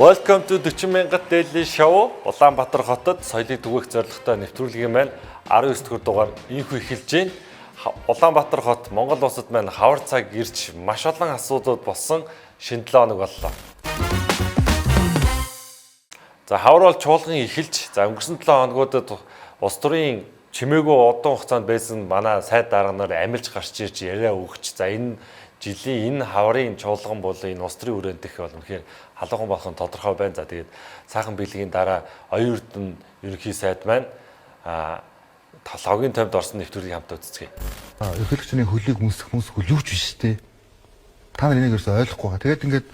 Welcome to 40,000 Daily Show. Улаанбаатар хотод соёлыг түгээх зорилготой нэвтрүүлгийн маань 19 дугаар дугаар инхүү эхэлж байна. Улаанбаатар хот Монгол улсад маань хавар цаг ирж маш олон асуудлууд болсон шинэ 7 хоног боллоо. За хавар бол чуулган эхэлж өнгөрсөн 7 хоногуудад улс төрийн чимээгүй удаан хугацаанд байсан манай сайд дарга нар амилж гарч ирж яриа өгч за энэ жилийн энэ хаврын чуулган бол энэ улс төрийн хүрээндх бол үнэхээр халуухан болох нь тодорхой байна. За тэгээд сайхан бэлгийн дараа оюун эрдэнэ ерөнхий сайд маань логийн томьд орсон нэвтрүүлгийг хамт үзцгээе. Ерөнхийлөгчний хөлийг хүнсэх юу ч биш дээ. Та нар энийг ерөөсөй ойлгохгүй байгаа. Тэгээд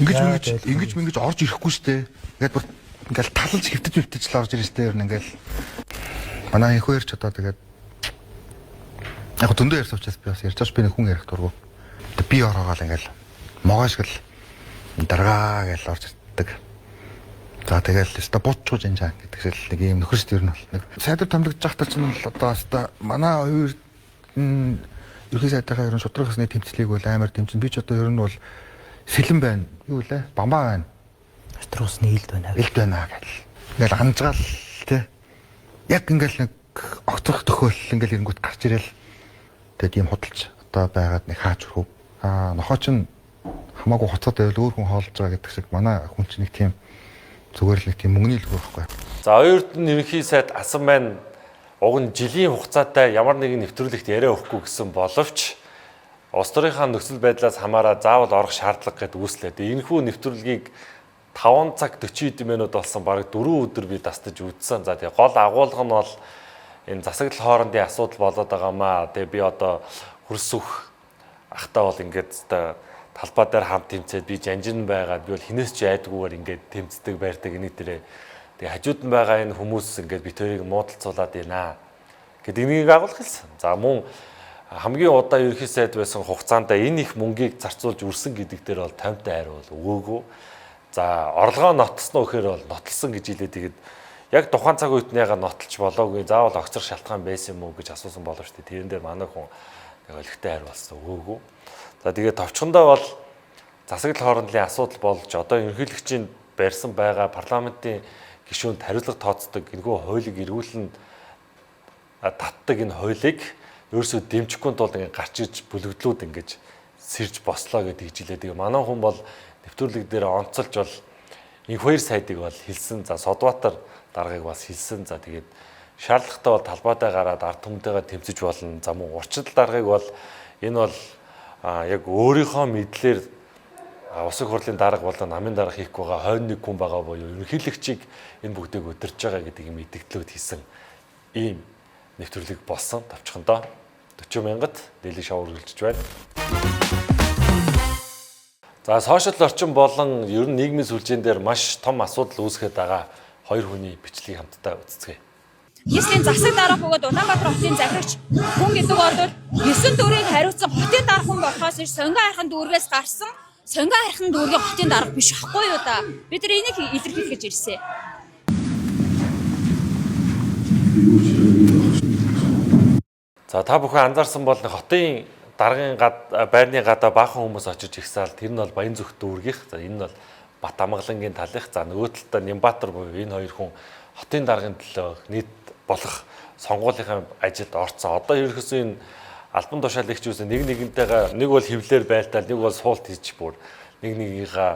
ингэж орж ирэхгүй шүү дээ. Тэгээд ингээл талж хөвтөж л орж ирж дээ. Ер нь ингээл манай их хоёрч одоо тэгээд яг дөндөө ярьсан учраас би бас ярьж байгаа би нэг хүн ярих дургу. Би ороогаал ингээл могоошгол даргаа гэж орж ирдэг. За тэгэл өста буучууж энэ гэдэгсэл нэг юм нөхөрс төр нь бол нэг сайдар томлогдож захтал ч нь одоо өста манай хоёр ерхий сайдынхаа ерөн шудрагсны тэмцлийг бол амар тэмцэн. Би ч одоо ер нь бол сэлэн байна. Юу лээ? Бамбаа байна. Шудрагсны илд байна. Илд байна гэл. Ингээл анжгаал тий. Яг ингээл нэг огцрох төхөөл ингээл ирэнгүүт гарч ирэл. Тэгээд ийм худалч одоо байгаад нэг хаач хөө. Нохоо чин хамаагүй хоцоод байвал өөр хүн хоолж байгаа гэдэг шиг манай хүн чинь нэг тийм зүгээр л нэг тийм мөнгөний л байхгүй. За оюун эрдэнэ ерөнхий сайд асан маань уг нь жилийн хугацаатай ямар нэгэн нэвтрүүлэгт яриа өгөхгүй гэсэн боловч улс төрийнхаа нөхцөл байдлаас хамаараа заавал орох шаардлага гэд үүслээд энэхүү нэвтрүүлгийг 5 цаг 40 минут болсон бараг 4 өдөр би дастаж үзсэн. За тэгээ гол агуулга нь бол энэ засаглал хоорондын асуудал болоод байгаамаа. Тэгээ би одоо хөрсөх ахтаа бол ингээд талбай дээр хамт тэмцээд би жанжин байгаад би бол хинээс ч айдгүйгээр ингээд тэмцдэг байрдаг энийг дээрээ тэгээ хажууд нь байгаа энэ хүмүүс ингээд би тэрийг муудалцуулаад байна гэдэг энийг агуулх хэлсэн. За мөн хамгийн удаан ерөнхий сайд байсан хугацаанд энэ их мөнгийг зарцуулж үрсэн гэдэг дээр бол томьтой хайр бол өгөөгүй. За орлогоо нотсон уу гэхээр бол нотолсон гэж хэлээ. Тэгээд яг тухайн цаг үед нэга нотолж болоогүй заавал огцрох шалтгаан байсан юм уу гэж асуусан боловч тэрэн дээр манай хүн олигтой хайр болсон өгөөгүй. За тэгээд товчхондоо бол засаглал хоорондын асуудал болж одоо ерөнхийлөгчийн барьсан байгаа парламентын гишүүнд хариуцлага тооцдог энэхүү хуулийг эргүүлэн татдаг энэ хуулийг ерөөсөө дэмжихгүй тул ингээд гарч иж бүлэгдлүүд ингээд сэрж бослоо гэдэг хэлээ. Тэгээ манай хүн бол нэвтрүүлэг дээр онцолж бол энэ хоёр сайдыг бол хэлсэн. За Содбаатар даргаыг бас хэлсэн. За тэгээд шаардлагатай бол талбайтай гараад ард түмэнтэйгээ тэмцэж болно. За мөн урчдал даргаыг бол энэ бол яг өөрийнхөө мэдлэр усаг хурлын дарга болон намын дарга хийх байгаа хойно нэг хүн байгаа буюу ерөнхийлөгчийг энэ бүгдийг өдөрж байгаа гэдэг юм мэдгдлүүд хийсэн ийм нэвтрүүлэг болсон. Товчхондоо 40,000-д Daily Show үргэлжлэж байна. За сошиал орчин болон ер нь нийгмийн сүлжээн дээр маш том асуудал үүсгээд байгаа хоёр хүний бичлэгийг хамтдаа үзцгээе. Нийслэлийн засаг дарга бөгөөд Улаанбаатар хотын захирагч хүн гэдэг бол 9 дүүрийг хариуцсан хотын дарга хүн болохоос сонгон хайрхан дүүргээс гарсан сонгон хайрхан дүүргийн хотын дарга биш ахгүй юу да. Бид нар энийг илэрхийлж ирсэн. За та бүхэн анзаарсан бол хотын даргын байрны гадаа баахан хүмүүс очиж ихсаал тэр нь бол Баянзүрх дүүргийнх. За энэ нь бол Бат Амгалангийн талынх. За нөгөө талдаа Нямбатар буюу энэ хоёр хүн хотын даргын төлөө нийт болох сонгуулийнхаа ажилд орцсон. Одоо ерөөсөө энэ албан тушаалыгч юусэн нэг нэгнтэйгээ нэг бол хөвлөөр байлдаал, нэг бол суулт хийж бүр нэг нэгнийхээ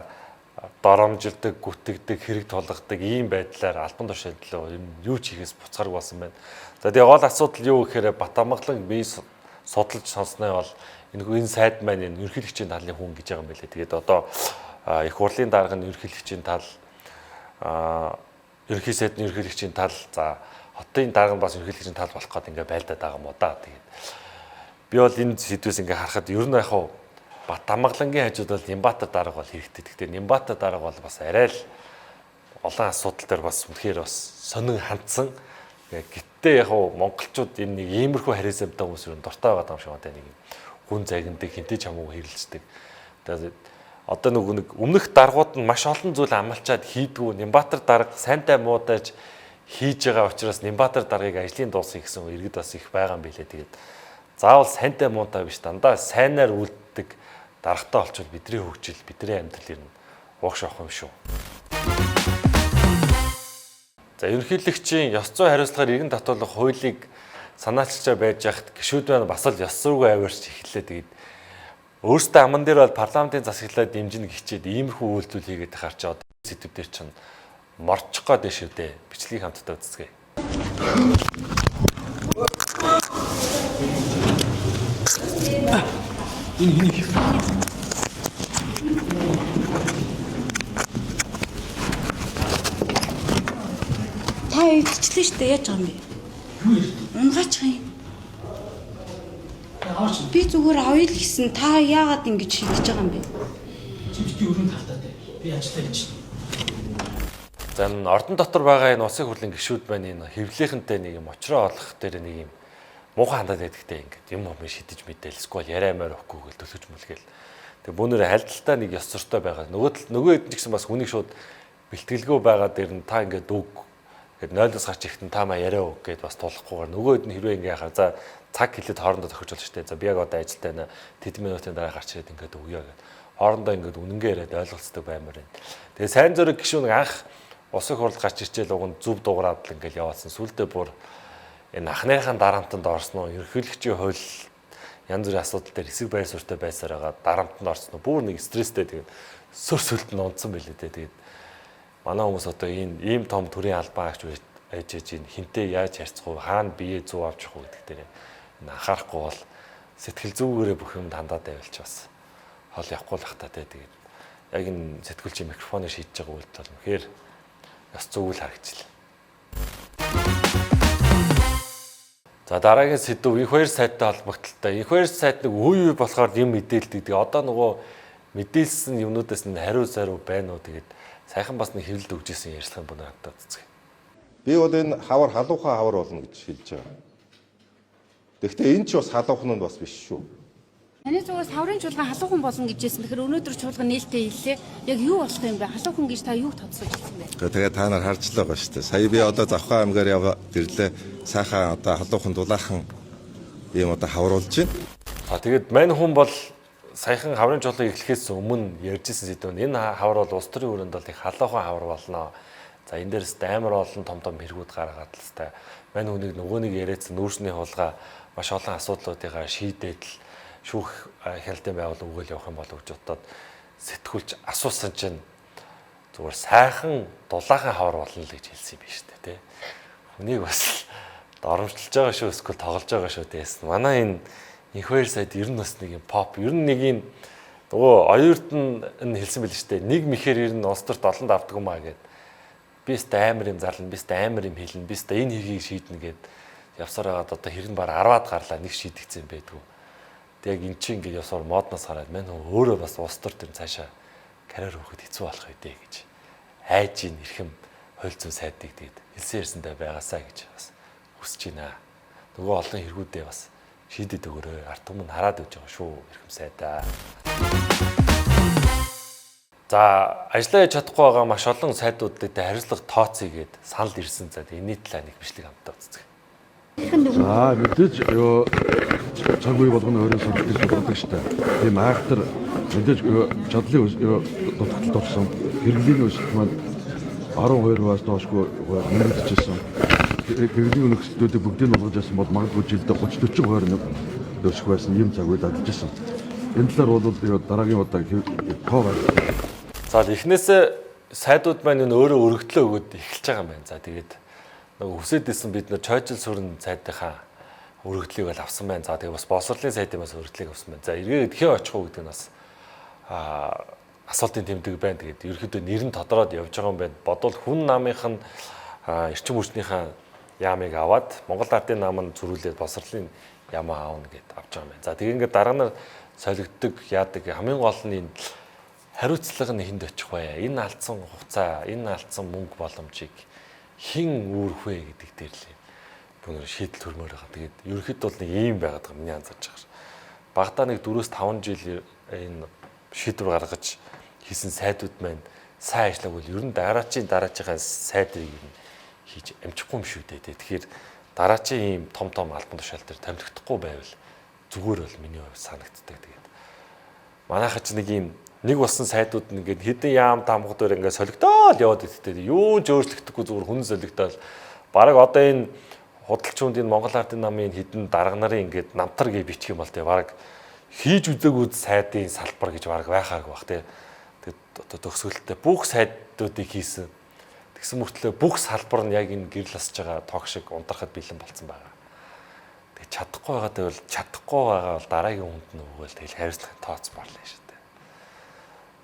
доромжилдаг, гүтгдэг, хэрэг тулгадаг ийм байдлаар албан тушаал төлөө юу ч хийхээс буцааргүй болсон байна. За тэгээ гол асуудал юу гэхээр Бат Амгалан би судалж сонсноо бол энэ сайд маань энэ ерөнхийлөгчийн талын хүн гэж байгаа юм байлээ. Тэгээд одоо их хурлын дарга нь ерөнхийлөгчийн тал ерөнхий сайдны ерөнхийлөгчийн тал за хотын дарга нь бас ерөнхийлөгчийн тал болох гээд ингээ байлдаад байгаа юм уу да. Тэгээд би бол энэ сэдвээс ингээ харахад ер нь яг хав Бат Амгалангийн хажууд бол Нямбатар дарга бол хэрэгтэй. Гэхдээ Нямбатар дарга бол бас арай л олон асуудал дээр бас үнэхээр бас сонин хандсан. Гэтэ яг хав монголчууд энэ нэг иймэрхүү хариуцлагатай хүмүүс юу дуртай байгаа юм шиг байна. Нэг хүн загиндаг хинтэж хамаагүй хэрэлцдэг. Тэгээд одоо нэг өмнөх даргууд нь маш олон зүйл амлчаад хийдгүү Нямбатар дарга сайнтай муудаж хийж байгаа учраас Нямбатар даргаыг ажлын дуусгах гэсэн иргэд бас их байгаа юм билээ. Тэгээд заавал сайнтай муутай биш дандаа сайнаар үлддэг даргатай олчвол бидний хөгжил, бидний амьдрал ер нь уугш авах юм шүү. За ерөнхийлөгчийн ёс зүйн хариуцлагаар иргэн татуулах хуулийг санаачилж байж хахад гишүүд маань бас л ёс зүйгүй аваарч эхэллээ. Тэгээд өөрсдөө аман дээр бол парламентын засаглалаа дэмжинэ гिचээд иймэрхүү үйлдэл хийгээд тахаар чи одоо сэдв дээр чинь морчих гээд шүү дээ. Бичлэгийг хамтдаа үзье. Та идчихлээ шүү дээ. Яаж байгаа юм бэ? Унгаач юм. Би зүгээр авъя л гэсэн. Та яагаад ингэж шийдэж байгаа юм бэ? Чимчгийн өрөөнд тавтаатай. Би ажиллаа гэж. За энэ ордон дотор байгаа энэ улсын хурлын гишүүд байна энэ хэвлэлийнхэнтэй нэг юм очроо олох дээр нэг юм муухай хандаад байдагтай ингээд юм юм шидэж мэдээл эсвэл яриамаар өгөхгүй гэл төлөж мүлгээл. Тэгээ бүүнээр хальталтаа нэг ёс зөртэй байгаа. Нөгөө хэд ч гэсэн бас хүнийг шууд бэлтгэлгүй байгаа дээр нь та ингээд үг гэд 0-оос гарч ирэхэд та маа яриа өг гэд бас тулахгүйгээр нөгөө хэд нь хэрвээ ингээ яхаа за цаг хэлээд хоорондоо тохирч болж штэ. За би яг одоо ажилтаа байна. Тэд минутын дараа гарч ирээд ингээд өгье гэд. Хоорондоо ингээд үнэнгээ яриад ойлголцдог баймаар байна. Тэгээ сайн зөрөг гишүүн анх улсын хурл гарч ирчээл уг нь зүв дуурайд л ингээл яваадсан. Сүүлдээ бүр энэ анхныхаа дарамтанд орсон уу? Ерөнхийлөгчийн хууль янз бүрийн асуудал дээр хэсэг байр суурьтай байсаар байгаа дарамтанд орсон уу? Бүр нэг стресстэй тэгээд сөр сүлд нь унтсан байлээ дээ. Тэгээд манай хүмүүс одоо ийм том төрийн албан агч ээжээж ин хинтээ яаж харьцах вэ? Хаана бие зүү авчих вэ гэдэг дээр энэ анхаарахгүй бол сэтгэл зүгээрээ бүх юм хандаад байвалч бас хол явахгүй л хата те. Тэгээд яг энэ сэтгүүлчийн микрофоноор шийдэж байгаа үйлдэл бол үнэхээр бас зүгэл харагчлаа. За дараагийн сэдв их хоёр сайттай холбогдлолтой. Их хоёр сайт нэг үе болохоор юм мэдээлдэг. Тэгээ одоо нөгөө мэдээлсэн юмнуудаас нь хариу зариу байна уу? Тэгээд сайхан бас нэг хэвлэлд өгжсэн ярьцлагын бүнээр хамтдаа үзье. Би бол энэ хавар халуухай хавар болно гэж хэлж байгаа. Гэхдээ энэ ч бас халуухан нь бас биш шүү. Таны зүгээс хаврын чуулган халуухан болно гэж хэлсэн. Тэгэхээр өнөөдөр чуулган нээлттэй хэллээ. Яг юу болох юм бэ? Халуухан гэж та юу тодсож хэлсэн бэ? Тэгээд та нар харж л байгаа шүү дээ. Сая би одоо завхаа аймгаар яваа ирлээ. Сайхан одоо халуухан дулаахан ийм одоо хавруулж байна. Тэгээд мань хүн бол саяхан хаврын чуулгыг эхлэхээс өмнө ярьжсэн сэдв нь энэ хавар бол улс төрийн өрөөнд бол их халуухан хавар болно. За энэ дээрс амар олон том хэрэгүүд гаргаад л та мань хүнийг нөгөө нэг яриадсан нүүрсний хулгай маш олон асуудлуудыгаа шийдээд л шүүх хяналтын байгууллага өгөөл явах юм болов гэж бодоод сэтгүүлч асуусан чинь зүгээр сайхан дулаахан хавар болно л гэж хэлсэн юм биш үү те. Хүнийг бас доромжилж байгаа шүү эсвэл тоглож байгаа шүү дээсэн. Манай энэ их хоёр сайд ер нь бас нэг юм pop ер нь нэг юм нөгөө оюурт нь хэлсэн байл шүү дээ. Нэг мэхээр ер нь улс төрт олонд авдаг юм аа гэд. Би өстө амар юм зарлана, би өстө амар юм хэлнэ, би өстө энэ хэргийг шийднэ гэд явсаар хагаад одоо хэрэг баг 10-аад гарлаа нэг шийдэгцэн байдгүй. Тэг эн чинь ингээд явсаар модноос хараад мань өөрөө бас улс төр төр цаашаа карьер өгөхөд хэцүү болох үедээ гэж айж ин эрхэм хууль зүйн сайдыг тэгээд хэлсэн ярьсандаа байгаасаа гэж бас хүсэж байна. Нөгөө олон хэрэгүүдээ бас шийдэд өгөөрэй. Ард түмэн хараад өгч байгаа шүү эрхэм сайдаа. За ажиллаж чадахгүй байгаа маш олон сайдуудтай хариуцлага тооцъё гэд санал ирсэн. За энэ талаа нэг бичлэг хамтдаа үзье. За мэдээж ёо цаг үе болгоно өөрийн сонирхлыг болгодог штэ. Тийм айхтар мэдээж чадлын дутагдлалд орсон хэрэглийн өсөлт маань 12%-аас доошгүй нэмэгдэжсэн. Хэрэглийн өнөксөлтүүдийг бүгдийг нь болгож яасан бол магадгүй жилдээ 30-40% өсөх байсан юм цаг үед ажиллажсэн. Энэ талаар бол дараагийн удаа тоо байна. За эхнээсээ сайдууд маань энэ өөрөө өргөдлөө өгöd эхэлж байгаа юм байна. За тэгээд нөгөө хүсээд исэн бид нэр чойжл сүрэн сайдынхаа өргөдлийг бол авсан байна. За тэгээд бас боловсролын сайдынхаас өргөдлийг авсан байна. За эргээд хэн очих уу гэдэг нь бас асуултын тэмдэг байна. Тэгээд ерөөхдөө нэр нь тодорхойд явж байгаа юм байна. Бодвол хүн намынх нь эрчим хүчнийхээ яамыг аваад Монгол ардын нам нь зөрүүлээд боловсролын ямаа аавна гэд авч байгаа юм байна. За тэгээд ингээд дараа нь солигддог яадаг хамгийн гол нь энэ хариуцлага нь хэнд очих вэ? Энэ алдсан хугацаа, энэ алдсан мөнгө боломжийг хэн үүрэх вэ гэдэг дээр л бүгд шийдэл төрмөр байгаа. Тэгээд ерөнхийдөө бол нэг ийм байгаад байгаа миний анзаарч байгаа. Багадаа нэг 4-5 жил энэ шийдвэр гаргаж хийсэн сайдууд маань сайн ажиллаг бол ер нь дараачийн сайдрыг хийж амжихгүй юм шүү дээ. Тэгэхээр дараачийн ийм том албан тушаал дээр томилогдохгүй байвал зүгээр бол миний хувьд санагддаг. Тэгээд манайхаа ч нэг ийм нэг болсон сайдууд нь ингээд хэдэн яам тамгууд өөр ингээд солигдоод яваад идэгтэй. Юу ч өөрчлөгдөхгүй зүгээр хүн солигдоод бараг одоо энэ худалчуунд энэ Монгол Ардын намын хідэн дарга нарын ингээд намтар гэж бичих юм бол тэ бараг хийж үзээгүй сайдын салбар гэж бараг байхааргүй бах тэ. Тэгээд одоо төгсгөлтөй бүх сайдуудыг хийсэн. Тэгсэн мөртлөө бүх салбар нь яг энэ гэрэл асж байгаа тоог шиг ундрахад бэлэн болсон байгаа. Тэгээд чадахгүй байгаад байвал чадахгүй байгаа бол дараагийн хүнд нь өгөөл тэгэл хариуцлагын тооц барлаа шүү дээ.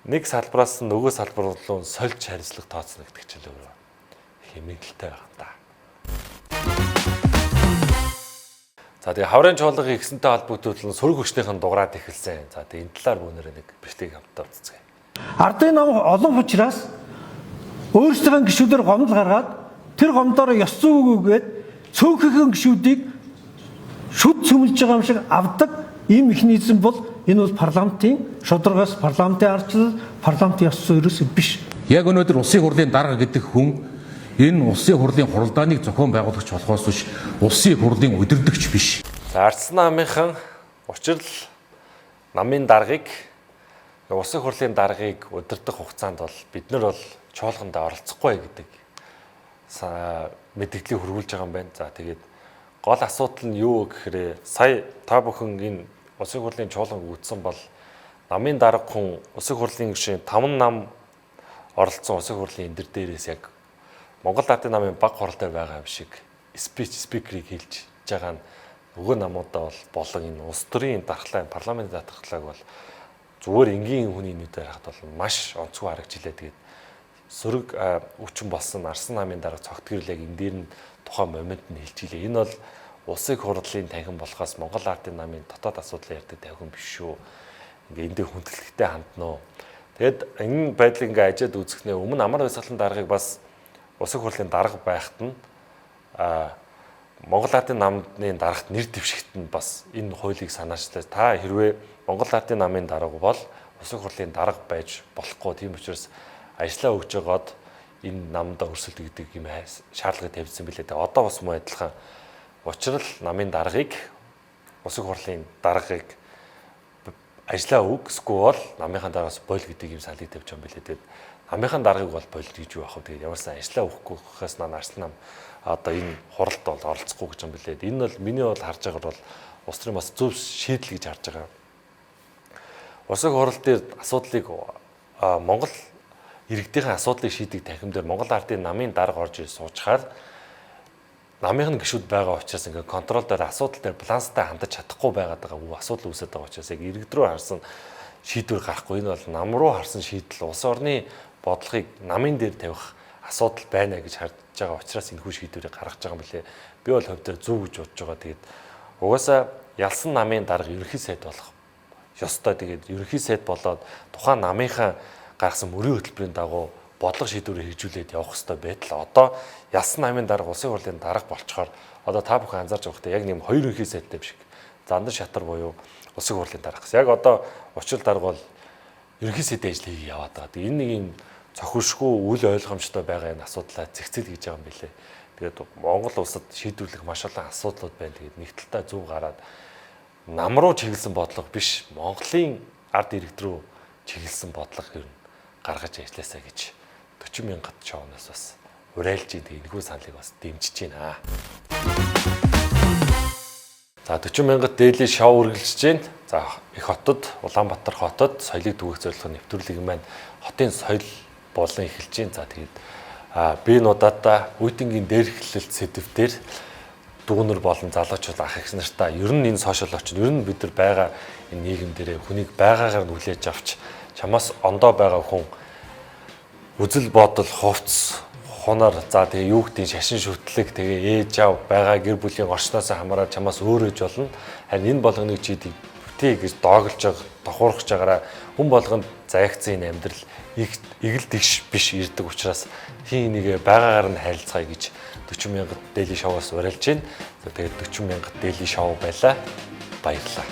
Нэг салбараас нөгөө салбар руу сольж хариуцлага тооцно гэдэг чинь л өөрөө хэмнэлтэй байгаа юм да. За тэгээ хаврын чуулганы ихсэнтэй холбогдуулан сөрөг хүчнийхэн дуграад эхэлсэн. За тэгээ энэ талаар бүгнээрээ нэг бичлэг хамтдаа үзцгээе. Ардын нам олон учраас өөрсдийн гишүүдээр гомдол гаргаад тэр гомдороо ёс зүйгүйгээд цөөхөн гишүүдийг шүд цөмөлж байгаа юм шиг авдаг ийм механизм бол энэ бол парламентын шударгаас парламентын ардчлал парламентын ёс зүй ерөөсөө биш. Яг өнөөдөр улсын хурлын дарга гэдэг хүн энэ улсын хурлын хуралдааныг зохион байгуулагч болохоос биш улсын хурлын удирдагч биш. За Ардсан намынхан учрал намын даргыг улсын хурлын даргыг удирдах хугацаанд бол бид нар бол чуулгандаа оролцохгүй гэдэг мэдээллийг хөрвүүлж байгаа юм байна. За тэгээд гол асуудал нь юу гэхээр сая та бүхэн энэ улсын хурлын чуулган үүссэн бол намын дарга хүн улсын хурлын гишүүн 5 нам оролцсон улсын хурлын эндэр дээрээс яг Монгол Ардын намын баг хурал дээр байгаа юм шиг спикерийг хэлж байгаа нь нөгөө намуудаа бол болон энэ улс төрийн дархлаа парламентын дархлааг бол зүгээр энгийн хүний нүдээр харахад бол маш онцгой харагдчихлаа. Тэгээд сөрөг өвчин болсон Ардсан намын дарга цогтгөрл яг энэ дээр нь тухайн момент нь хэлчихлээ. Энэ бол улсын хурлын танхим болохоос Монгол Ардын намын дотоод асуудлыг ярьдаг танхим биш шүү. Ингээ эндээ хүндэлттэй хандна уу. Тэгэд энэ байдлыг ингээ ажиад үзэхнээ өмнө амар баясгалан даргыг бас улсын хурлын дарга байхад нь Монгол Ардын намны дарагт нэр дэвшигт нь бас энэ хуулийг санаачлаа. Та хэрвээ Монгол Ардын намын дарга бол улсын хурлын дарга байж болохгүй. Тийм учраас ажиллаа өгж байгаад энэ намдаа өрсөлдө гэдэг юм шаардлагыг тавьсан билээ. Одоо бас муу адилхан учрал намын даргыг улсын хурлын даргыг ажиллаа өг эсвэл намынхаа даргаас боль гэдэг юм салыг тавьж байгаа юм билээ. Тэгээд намынхаа даргыг бол боль гэж юу ах вэ? Тэгээд ямарсан ажиллаа өгөхгүйхээс Ардсан нам одоо энэ хуралд бол оролцохгүй гэж юм билээ. Энэ бол миний бол харж байгаагаар бол улс төрийн бас зөв шийдэл гэж харж байгаа. Улсын хурал дээр асуудлыг Монгол иргэдийн асуудлыг шийдэх танхим дээр Монгол Ардын намын дарга орж суучаар намынхын гишүүд байгаа учраас ингээ контрол дээр асуудал дээр баланстай хандаж чадахгүй байгаад байгаа асуудал үүсэж байгаа учраас яг иргэд рүү харсан шийдвэр гарахгүй. Энэ бол нам руу харсан шийдэл улс орны бодлогыг намын дээр тавих асуудал байна гэж харж байгаа учраас энэ хүү шийдвэрийг гаргаж байгаа юм билээ. Би бол хувьдаа зөв гэж бодож байгаа. Тэгээд угаасаа ялсан намын дарга ерөнхий сайд болох ёстой. Тэгээд ерөнхий сайд болоод тухайн намынхаа гаргасан мөрийн хөтөлбөрийн дагуу бодлого шийдвэрийг хэрэгжүүлээд явах хэрэгтэй байтал одоо ялсан намын дарга улсын хурлын дарга болчоор одоо та бүхэн анзаарч байгахдаа яг нэм хоёр ерөнхий сайдтай биш. Зандан шатар буюу улсын хурлын дарга. Яг одоо учрал дарга бол ерөнхий сайдын ажлыг яваад байгаа. Энэ нэг юм цохишгүй үл ойлгомжтой байгаа энэ асуудлаа зэгцэл хийж байгаа юм билээ. Тэгээд Монгол улсад шийдвэрлэх маш олон асуудлууд байна. Тэгээд нэг талдаа зөв гараад нам руу чиглэсэн бодлого биш Монголын ард иргэд рүү чиглэсэн бодлого ер нь гаргаж ажилласаа гэж 40 мянгат шоунаас бас уриалж ийм энэхүү саналыг бас дэмжиж байна. За 40 мянгат дээлийн шоу үргэлжлэж байна. За их хотод Улаанбаатар хотод соёлыг түгэх зорилгоор нэвтрүүлэг маань хотын соёл болон эхэлж байна. За тэгээд би энэ удаадаа үеийнгийн дээрхлэлт сэдвээр дүүнер болон залуучууд ах эгч нартаа ер нь энэ сошиал очно. Ер нь бид нар байгаа энэ нийгэм дээрээ хүнийг байгаагаар нь хүлээж авч чамаас ондоо байгаа хүн үзэл бодол хувцс хунаар за тэгээ юу гэдгийг шашин шүтлэг тэгээ ээж аав байгаа гэр бүлийн орчноос хамаараад чамаас өөрөөж болно. Харин энэ болгоныг чи битээ гэж доогълж байгаа тохуурхаж байгаараа хүн болгонд заягцсан энэ амьдрал игэл тэгш биш ирдэг учраас хин нэгэ байгаагаар нь харилцгаая гэж 40 мянгат дээлийн шоугаас уриалж байна. Тэгээд 40 мянгат дээлийн шоу байлаа. Баярлалаа.